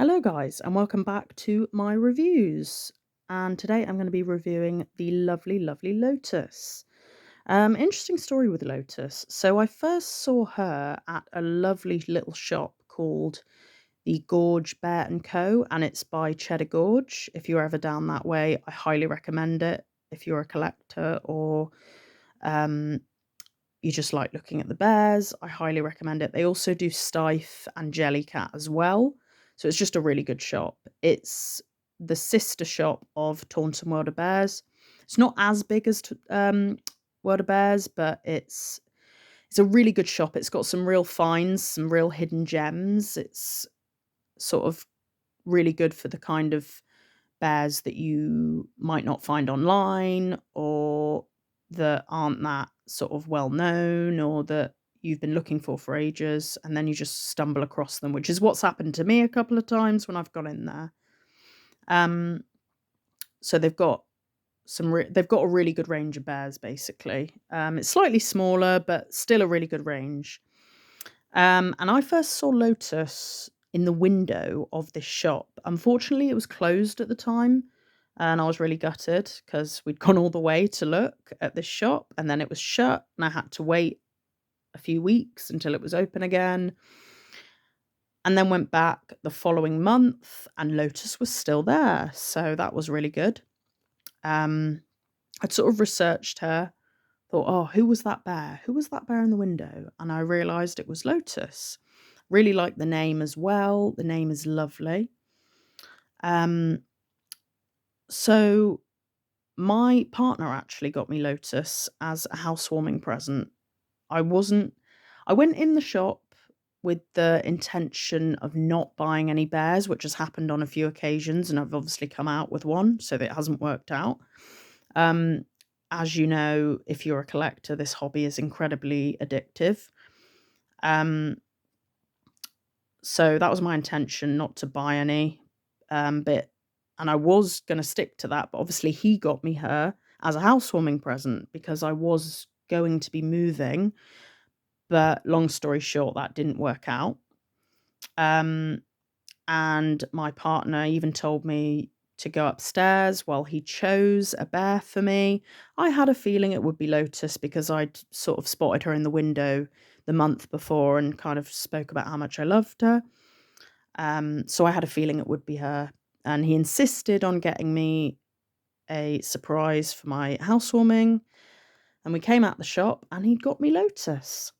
Hello, guys, and welcome back to my reviews. And today I'm going to be reviewing the lovely, lovely Lotus. Interesting story with Lotus. So I first saw her at a lovely little shop called the Gorge Bear and Co. And it's by Cheddar Gorge. If you're ever down that way, I highly recommend it. If you're a collector or um, you just like looking at the bears, I highly recommend it. They also do Stife and Jellycat as well. So it's just a really good shop. It's the sister shop of Taunton World of Bears. It's not as big as World of Bears, but it's a really good shop. It's got some real finds, some real hidden gems. It's sort of really good for the kind of bears that you might not find online or that aren't that sort of well known or that you've been looking for ages and then you just stumble across them, which is what's happened to me a couple of times when I've gone in there. Um, so they've got a really good range of bears basically. It's slightly smaller, but still a really good range. And I first saw Lotus in the window of this shop. Unfortunately, it was closed at the time, and I was really gutted because we'd gone all the way to look at this shop, and then it was shut, and I had to wait a few weeks until it was open again. And then went back the following month, and Lotus was still there, so that was really good. Um, I'd sort of researched her, thought, "Oh, who was that bear? Who was that bear in the window?" And I realized it was Lotus. Really like the name as well. The name is lovely. Um, so my partner actually got me Lotus as a housewarming present. I wasn't I went in the shop with the intention of not buying any bears, which has happened on a few occasions, and I've obviously come out with one, so that hasn't worked out. Um, as you know, if you're a collector, this hobby is incredibly addictive. Um, so that was my intention, not to buy any, but and I was gonna stick to that, but obviously he got me her as a housewarming present because I was going to be moving, but long story short, that didn't work out. Um, and my partner even told me to go upstairs while he chose a bear for me. I had a feeling it would be Lotus because I'd sort of spotted her in the window the month before and kind of spoke about how much I loved her. So I had a feeling it would be her. And he insisted on getting me a surprise for my housewarming. And we came out the shop and he'd got me Lotus.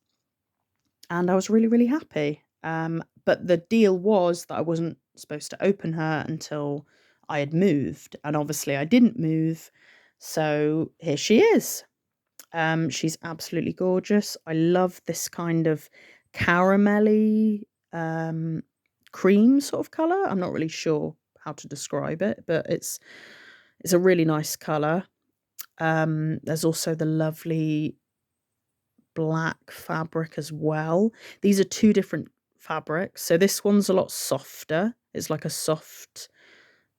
And I was really, really happy. But the deal was that I wasn't supposed to open her until I had moved. And obviously I didn't move. So here she is. She's absolutely gorgeous. I love this kind of caramelly cream sort of color. I'm not really sure how to describe it, but it's a really nice color. There's also the lovely black fabric as well. These are two different fabrics. So this one's a lot softer. It's like a soft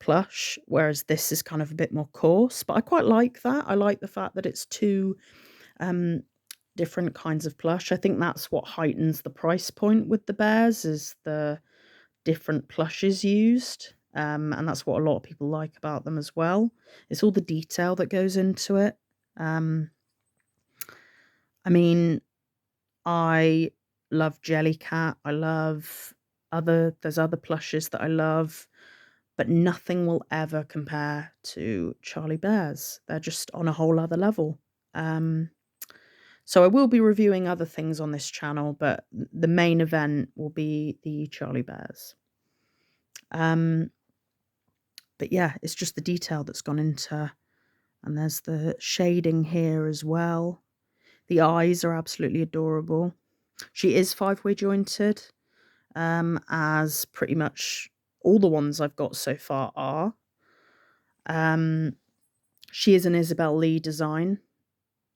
plush, whereas this is kind of a bit more coarse. But I quite like that. I like the fact that it's two um, different kinds of plush. I think that's what heightens the price point with the bears is the different plushes used. And that's what a lot of people like about them as well. It's all the detail that goes into it. Um, I mean, I love Jellycat. I love there's other plushes that I love, but nothing will ever compare to Charlie Bears. They're just on a whole other level. Um, so I will be reviewing other things on this channel, but the main event will be the Charlie Bears. Um, but yeah, it's just the detail that's gone into, and there's the shading here as well. The eyes are absolutely adorable. She is 5-way jointed, as pretty much all the ones I've got so far are. She is an Isabel Lee design,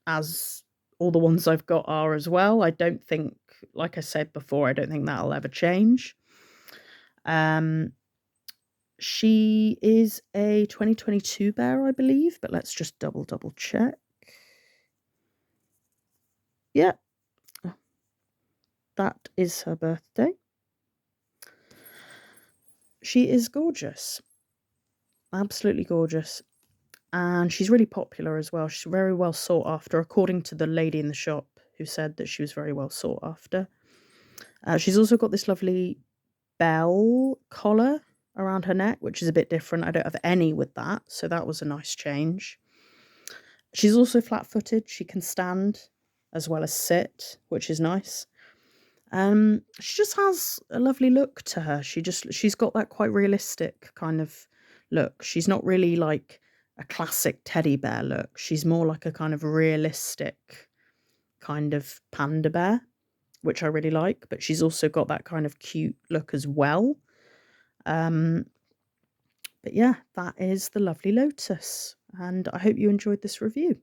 as all the ones I've got are as well. I don't think, like I said before, I don't think that'll ever change. Um, she is a 2022 bear, I believe, but let's just double check. Yeah, that is her birthday. She is gorgeous, absolutely gorgeous, and she's really popular as well. She's very well sought after, according to the lady in the shop who said that she was very well sought after. She's also got this lovely bell collar around her neck, which is a bit different. I don't have any with that, so that was a nice change. She's also flat-footed. She can stand as well as sit, which is nice. She just has a lovely look to her. She's got that quite realistic kind of look. She's not really like a classic teddy bear look. She's more like a kind of realistic kind of panda bear, which I really like, but she's also got that kind of cute look as well. Um, but yeah, that is the lovely Lotus, and I hope you enjoyed this review.